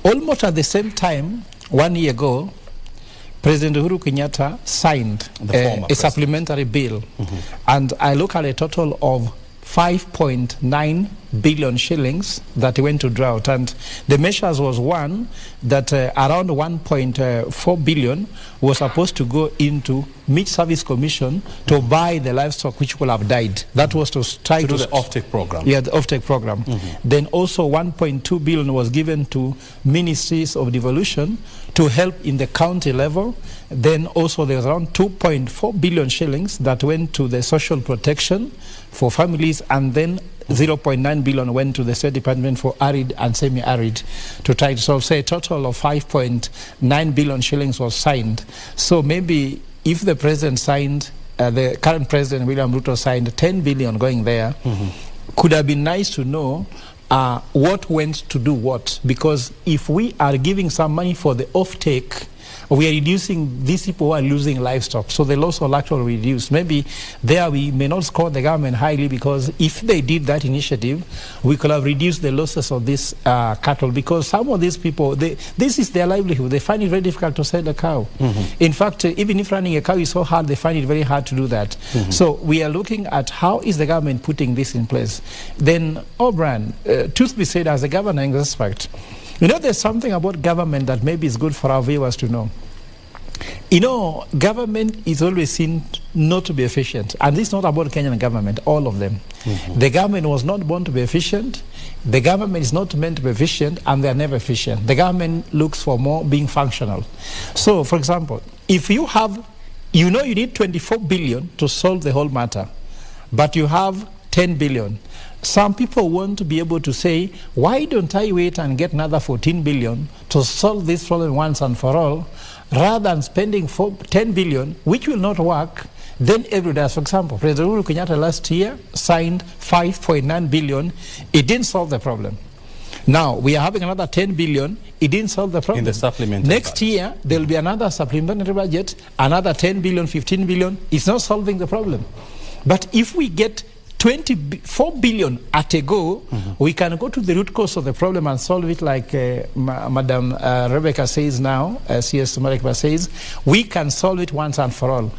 Almost at the same time, 1 year ago, President Uhuru Kenyatta signed a supplementary bill. And I look at a total of 5.9 billion shillings that went to drought. And the measures was one that around 1.4 billion was supposed to go into Meat Service Commission to buy the livestock which will have died. That was to try to do the offtake program. Yeah, the offtake program. Then also 1.2 billion was given to Ministries of Devolution to help in the county level. Then also there was around 2.4 billion shillings that went to the social protection for families, and then 0.9 billion went to the State Department for arid and semi-arid to try to solve. Say a total of 5.9 billion shillings was signed. So maybe if the president signed, the current president William Ruto signed 10 billion going there, could have been nice to know what went to do what. Because if we are giving some money for the offtake, we are reducing these people who are losing livestock. So the loss will actually reduce. Maybe there we may not score the government highly, because if they did that initiative, we could have reduced the losses of this cattle, because some of these people, this is their livelihood. They find it very difficult to sell a cow. In fact, even if running a cow is so hard, they find it very hard to do that. So we are looking at how is the government putting this in place. Then, O'Brien, truth be said, as a governing aspect, you know, there's something about government that maybe is good for our viewers to know. You know, government is always seen not to be efficient. And this is not about Kenyan government, all of them. The government was not born to be efficient. The government is not meant to be efficient, and they are never efficient. The government looks for more being functional. So, for example, if you have, you know, you need 24 billion to solve the whole matter, but you have 10 billion. Some people want to be able to say, why don't I wait and get another 14 billion to solve this problem once and for all, rather than spending 10 billion, which will not work, then every day. For example, President Uhuru Kenyatta last year signed 5.9 billion. It didn't solve the problem. Now, we are having another 10 billion. It didn't solve the problem. In the supplementary Next year, there will be another supplementary budget, another 10 billion, 15 billion. It's not solving the problem. But if we get 24 billion at a go, we can go to the root cause of the problem and solve it, like Madam Rebecca says now, CS Rebecca says, we can solve it once and for all.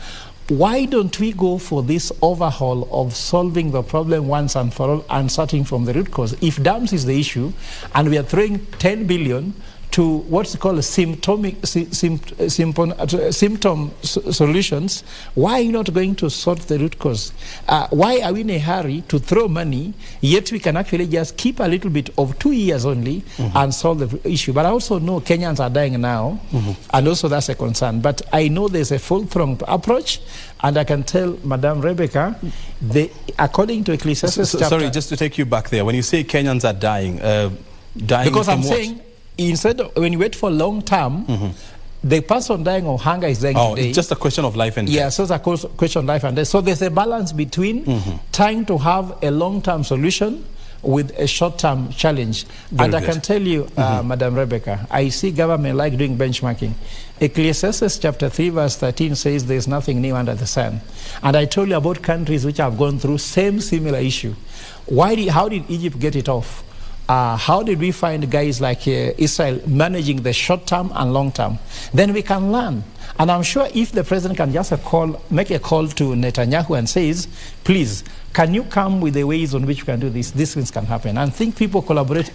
Why don't we go for this overhaul of solving the problem once and for all and starting from the root cause? If dams is the issue, and we are throwing 10 billion to what's called symptom solutions, why are you not going to sort the root cause? Why are we in a hurry to throw money, yet we can actually just keep a little bit of 2 years only and solve the issue? But I also know Kenyans are dying now, and also that's a concern. But I know there's a full-thrown approach, and I can tell Madam Rebecca, according to Ecclesiastes chapter... Sorry, just to take you back there, when you say Kenyans are dying because I'm what? saying, instead of, when you wait for long term, the person dying of hunger is dying today. It's just a question of life and death. Yeah, so it's a question of life and death. So there's a balance between trying to have a long-term solution with a short-term challenge. And I can tell you, Madam Rebecca, I see government like doing benchmarking. Ecclesiastes chapter 3 verse 13 says there's nothing new under the sun. And I told you about countries which have gone through similar issue. How did Egypt get it off? How did we find guys like Israel managing the short term and long term? Then we can learn. And I'm sure if the president can just make a call to Netanyahu and says, please, can you come with the ways on which we can do this? These things can happen. And I think people collaborate.